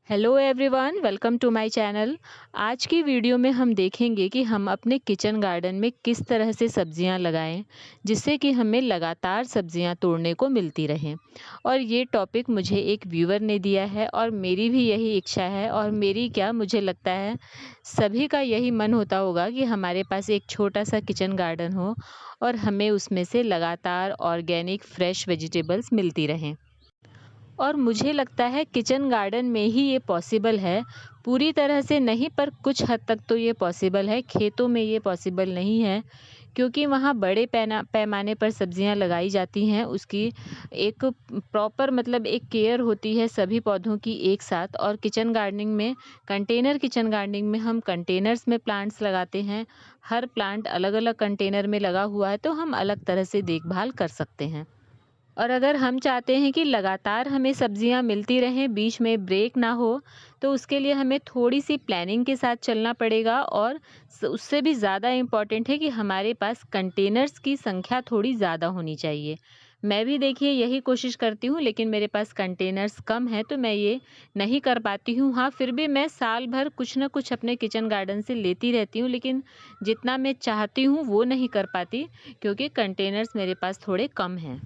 Hello everyone, welcome to my channel. आज की video में हम देखेंगे कि हम अपने किचन गार्डन में किस तरह से सब्जियां लगाएं जिससे कि हमें लगातार सब्जियां तोड़ने को मिलती रहें। और ये टॉपिक मुझे एक व्यूअर ने दिया है और मेरी भी यही इच्छा है और मेरी क्या मुझे लगता है सभी का यही मन होता होगा कि हमारे पास एक छोटा सा किचन गार्डन हो और हमें उसमें से लगातार ऑर्गेनिक फ्रेश वेजिटेबल्स मिलती रहें। और मुझे लगता है किचन गार्डन में ही ये पॉसिबल है, पूरी तरह से नहीं पर कुछ हद तक तो ये पॉसिबल है। खेतों में ये पॉसिबल नहीं है क्योंकि वहाँ बड़े पैमाने पर सब्जियां लगाई जाती हैं। उसकी एक प्रॉपर मतलब एक केयर होती है सभी पौधों की एक साथ। और किचन गार्डनिंग में किचन गार्डनिंग में हम कंटेनर्स में प्लांट्स लगाते हैं। हर प्लांट अलग अलग कंटेनर में लगा हुआ है तो हम अलग तरह से देखभाल कर सकते हैं। और अगर हम चाहते हैं कि लगातार हमें सब्जियां मिलती रहें, बीच में ब्रेक ना हो, तो उसके लिए हमें थोड़ी सी प्लानिंग के साथ चलना पड़ेगा। और उससे भी ज़्यादा इम्पॉर्टेंट है कि हमारे पास कंटेनर्स की संख्या थोड़ी ज़्यादा होनी चाहिए। मैं भी देखिए यही कोशिश करती हूँ, लेकिन मेरे पास कंटेनर्स कम है तो मैं ये नहीं कर पाती हूँ। हाँ, फिर भी मैं साल भर कुछ ना कुछ अपने किचन गार्डन से लेती रहती हूँ, लेकिन जितना मैं चाहती हूँ वो नहीं कर पाती क्योंकि कंटेनर्स मेरे पास थोड़े कम हैं।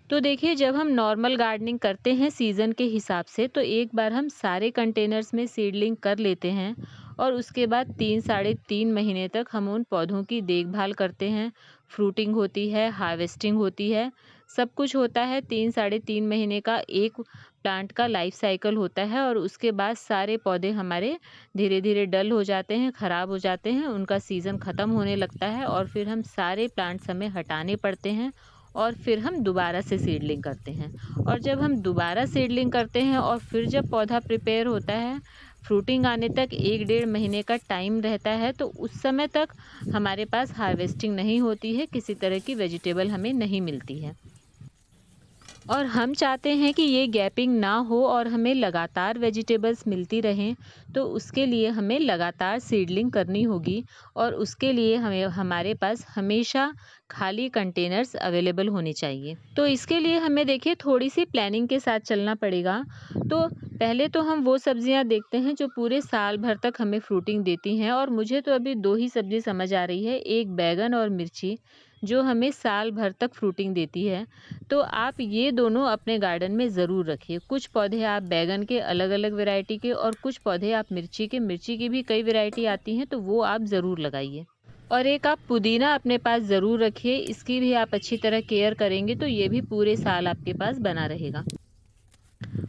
तो देखिए, जब हम नॉर्मल गार्डनिंग करते हैं सीज़न के हिसाब से, तो एक बार हम सारे कंटेनर्स में सीडलिंग कर लेते हैं और उसके बाद 3 साढ़े 3 महीने तक हम उन पौधों की देखभाल करते हैं। फ्रूटिंग होती है, हार्वेस्टिंग होती है, सब कुछ होता है। 3 साढ़े 3 महीने का एक प्लांट का लाइफ साइकिल होता है और उसके बाद सारे पौधे हमारे धीरे-धीरे डल हो जाते हैं, ख़राब हो जाते हैं, उनका सीज़न ख़त्म होने लगता है और फिर हम सारे प्लांट्स हमें हटाने पड़ते हैं और फिर हम दोबारा से सीडलिंग करते हैं। और जब हम दोबारा सीडलिंग करते हैं और फिर जब पौधा प्रिपेयर होता है, फ्रूटिंग आने तक 1 डेढ़ महीने का टाइम रहता है, तो उस समय तक हमारे पास हार्वेस्टिंग नहीं होती है, किसी तरह की वेजिटेबल हमें नहीं मिलती है। और हम चाहते हैं कि ये गैपिंग ना हो और हमें लगातार वेजिटेबल्स मिलती रहें, तो उसके लिए हमें लगातार सीडलिंग करनी होगी और उसके लिए हमें हमारे पास हमेशा खाली कंटेनर्स अवेलेबल होने चाहिए। तो इसके लिए हमें देखिए थोड़ी सी प्लानिंग के साथ चलना पड़ेगा। तो पहले तो हम वो सब्जियां देखते हैं जो पूरे साल भर तक हमें फ्रूटिंग देती हैं। और मुझे तो अभी 2 ही सब्जी समझ आ रही है, एक बैंगन और मिर्ची, जो हमें साल भर तक फ्रूटिंग देती है। तो आप ये दोनों अपने गार्डन में ज़रूर रखिए। कुछ पौधे आप बैंगन के अलग-अलग वैरायटी के और कुछ पौधे आप मिर्ची की भी कई वैरायटी आती हैं, तो वो आप ज़रूर लगाइए। और एक आप पुदीना अपने पास ज़रूर रखिए, इसकी भी आप अच्छी तरह केयर करेंगे तो ये भी पूरे साल आपके पास बना रहेगा।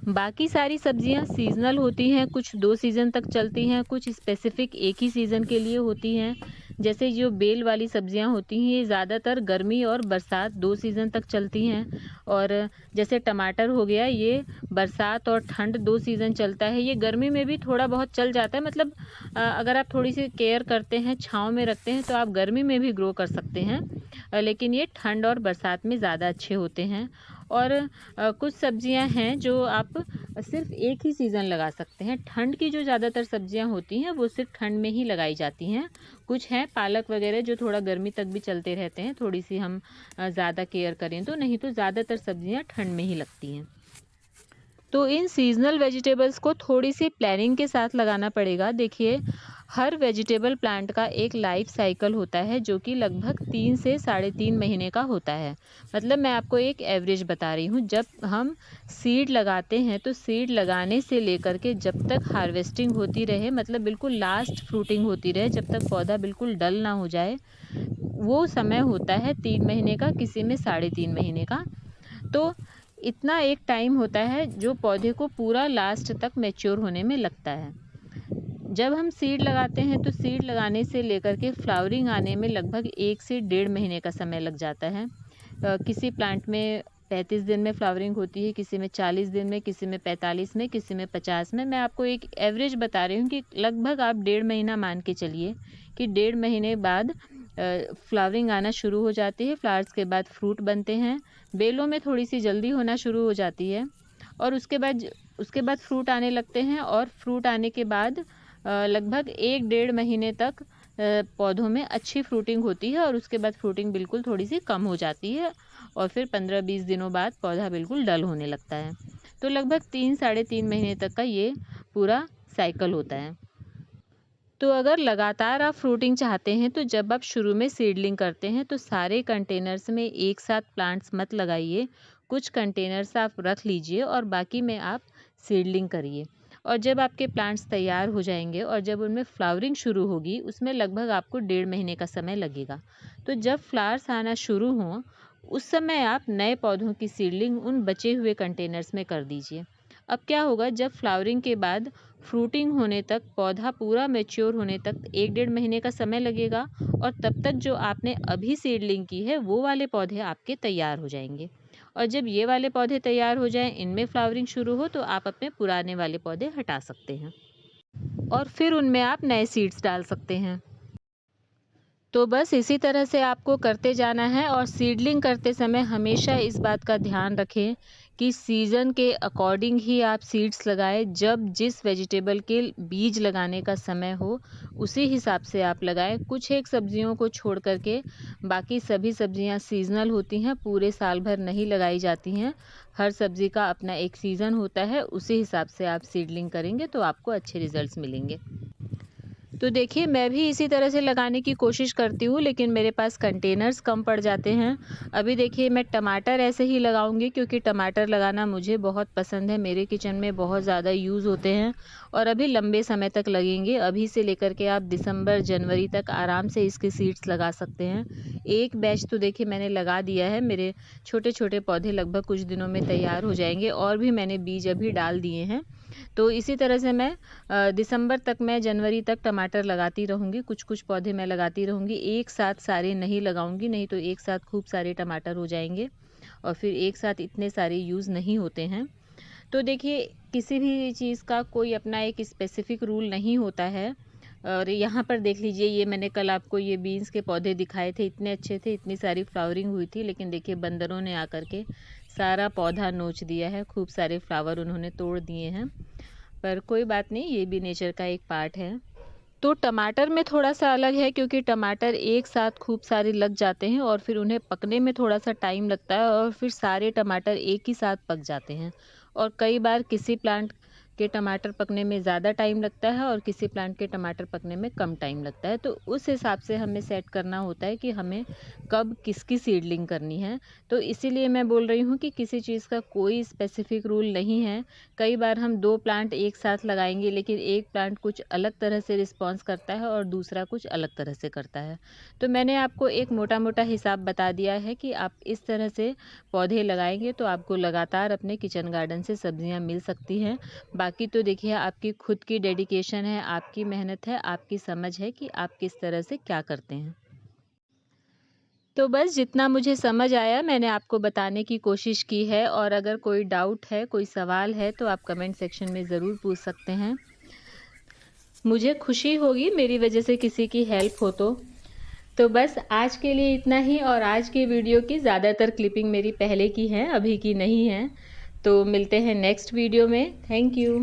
बाकी सारी सब्जियां सीज़नल होती हैं, कुछ 2 सीज़न तक चलती हैं, कुछ स्पेसिफ़िक एक ही सीज़न के लिए होती हैं। जैसे जो बेल वाली सब्जियां होती हैं, ये ज़्यादातर गर्मी और बरसात 2 सीज़न तक चलती हैं। और जैसे टमाटर हो गया, ये बरसात और ठंड 2 सीज़न चलता है। ये गर्मी में भी थोड़ा बहुत चल जाता है, मतलब अगर आप थोड़ी-सी केयर करते हैं, छाँव में रखते हैं, तो आप गर्मी में भी ग्रो कर सकते हैं। लेकिन ये ठंड और बरसात में ज़्यादा अच्छे होते हैं। और कुछ सब्जियां हैं जो आप सिर्फ एक ही सीज़न लगा सकते हैं। ठंड की जो ज़्यादातर सब्जियां होती हैं वो सिर्फ ठंड में ही लगाई जाती हैं। कुछ हैं पालक वगैरह जो थोड़ा गर्मी तक भी चलते रहते हैं, थोड़ी सी हम ज़्यादा केयर करें तो। नहीं तो ज़्यादातर सब्जियां ठंड में ही लगती हैं। तो इन सीज़नल वेजिटेबल्स को थोड़ी सी प्लानिंग के साथ लगाना पड़ेगा। देखिए, हर वेजिटेबल प्लांट का एक लाइफ साइकिल होता है जो कि लगभग 3 से साढ़े 3 महीने का होता है। मतलब मैं आपको एक एवरेज बता रही हूँ। जब हम सीड लगाते हैं तो सीड लगाने से लेकर के जब तक हार्वेस्टिंग होती रहे, मतलब बिल्कुल लास्ट फ्रूटिंग होती रहे, जब तक पौधा बिल्कुल डल ना हो जाए, वो समय होता है 3 महीने का, किसी में साढ़े 3 महीने का। तो इतना एक टाइम होता है जो पौधे को पूरा लास्ट तक मैच्योर होने में लगता है। जब हम सीड लगाते हैं तो सीड लगाने से लेकर के फ्लावरिंग आने में लगभग 1 से डेढ़ महीने का समय लग जाता है। किसी प्लांट में 35 दिन में फ्लावरिंग होती है, किसी में 40 दिन में, किसी में 45 में, किसी में 50 में। मैं आपको एक एवरेज बता रही हूँ कि लगभग आप डेढ़ महीना मान के चलिए कि डेढ़ महीने बाद फ्लावरिंग आना शुरू हो जाती है। फ्लावर्स के बाद फ्रूट बनते हैं। बेलों में थोड़ी सी जल्दी होना शुरू हो जाती है और उसके बाद फ्रूट आने लगते हैं। और फ्रूट आने के बाद लगभग 1 डेढ़ महीने तक पौधों में अच्छी फ्रूटिंग होती है और उसके बाद फ्रूटिंग बिल्कुल थोड़ी सी कम हो जाती है और फिर 15-20 दिनों बाद पौधा बिल्कुल डल होने लगता है। तो लगभग 3 साढ़े 3 महीने तक का ये पूरा साइकिल होता है। तो अगर लगातार आप फ्रूटिंग चाहते हैं तो जब आप शुरू में सीडलिंग करते हैं तो सारे कंटेनर्स में एक साथ प्लांट्स मत लगाइए। कुछ कंटेनर्स आप रख लीजिए और बाकी में आप सीडलिंग करिए। और जब आपके प्लांट्स तैयार हो जाएंगे और जब उनमें फ्लावरिंग शुरू होगी, उसमें लगभग आपको 1.5 महीने का समय लगेगा। तो जब फ्लावर्स आना शुरू हों, उस समय आप नए पौधों की सीडलिंग उन बचे हुए कंटेनर्स में कर दीजिए। अब क्या होगा, जब फ्लावरिंग के बाद फ्रूटिंग होने तक, पौधा पूरा मैच्योर होने तक 1-1.5 महीने का समय लगेगा और तब तक जो आपने अभी सीडलिंग की है वो वाले पौधे आपके तैयार हो जाएंगे। और जब ये वाले पौधे तैयार हो जाएं, इनमें फ्लावरिंग शुरू हो, तो आप अपने पुराने वाले पौधे हटा सकते हैं और फिर उनमें आप नए सीड्स डाल सकते हैं। तो बस इसी तरह से आपको करते जाना है और सीडलिंग करते समय हमेशा इस बात का ध्यान रखें कि सीज़न के अकॉर्डिंग ही आप सीड्स लगाएं। जब जिस वेजिटेबल के बीज लगाने का समय हो, उसी हिसाब से आप लगाएं। कुछ एक सब्जियों को छोड़ करके बाकी सभी सब्जियां सीज़नल होती हैं, पूरे साल भर नहीं लगाई जाती हैं। हर सब्ज़ी का अपना एक सीज़न होता है, उसी हिसाब से आप सीडलिंग करेंगे तो आपको अच्छे रिजल्ट्स मिलेंगे। तो देखिए, मैं भी इसी तरह से लगाने की कोशिश करती हूँ, लेकिन मेरे पास कंटेनर्स कम पड़ जाते हैं। अभी देखिए, मैं टमाटर ऐसे ही लगाऊंगी क्योंकि टमाटर लगाना मुझे बहुत पसंद है। मेरे किचन में बहुत ज़्यादा यूज़ होते हैं और अभी लंबे समय तक लगेंगे। अभी से लेकर के आप दिसंबर जनवरी तक आराम से इसके सीड्स लगा सकते हैं। एक बैच तो देखिए मैंने लगा दिया है। मेरे छोटे छोटे पौधे लगभग कुछ दिनों में तैयार हो जाएंगे और भी मैंने बीज अभी डाल दिए हैं। तो इसी तरह से मैं दिसंबर तक, मैं जनवरी तक टमाटर लगाती रहूँगी। कुछ कुछ पौधे मैं लगाती रहूँगी, एक साथ सारे नहीं लगाऊंगी, नहीं तो एक साथ खूब सारे टमाटर हो जाएंगे और फिर एक साथ इतने सारे यूज़ नहीं होते हैं। तो देखिए, किसी भी चीज़ का कोई अपना एक स्पेसिफिक रूल नहीं होता है। और यहाँ पर देख लीजिए, ये मैंने कल आपको ये बीन्स के पौधे दिखाए थे, इतने अच्छे थे, इतनी सारी फ्लावरिंग हुई थी, लेकिन देखिए बंदरों ने आकर के सारा पौधा नोच दिया है। खूब सारे फ्लावर उन्होंने तोड़ दिए हैं, पर कोई बात नहीं, ये भी नेचर का एक पार्ट है। तो टमाटर में थोड़ा सा अलग है क्योंकि टमाटर एक साथ खूब सारे लग जाते हैं और फिर उन्हें पकने में थोड़ा सा टाइम लगता है और फिर सारे टमाटर एक ही साथ पक जाते हैं। और कई बार किसी प्लांट के टमाटर पकने में ज़्यादा टाइम लगता है और किसी प्लांट के टमाटर पकने में कम टाइम लगता है। तो उस हिसाब से हमें सेट करना होता है कि हमें कब किसकी सीडलिंग करनी है। तो इसीलिए मैं बोल रही हूँ कि किसी चीज़ का कोई स्पेसिफिक रूल नहीं है। कई बार हम 2 प्लांट एक साथ लगाएंगे, लेकिन एक प्लांट कुछ अलग तरह से रिस्पॉन्स करता है और दूसरा कुछ अलग तरह से करता है। तो मैंने आपको एक मोटा मोटा हिसाब बता दिया है कि आप इस तरह से पौधे लगाएंगे तो आपको लगातार अपने किचन गार्डन से सब्जियां मिल सकती हैं। बाकी तो देखिए, आपकी खुद की डेडिकेशन है, आपकी मेहनत है, आपकी समझ है कि आप किस तरह से क्या करते हैं। तो बस जितना मुझे समझ आया मैंने आपको बताने की कोशिश की है, और अगर कोई डाउट है, कोई सवाल है, तो आप कमेंट सेक्शन में ज़रूर पूछ सकते हैं। मुझे खुशी होगी मेरी वजह से किसी की हेल्प हो तो बस आज के लिए इतना ही। और आज की वीडियो की ज़्यादातर क्लिपिंग मेरी पहले की है, अभी की नहीं है। तो मिलते हैं नेक्स्ट वीडियो में। Thank you.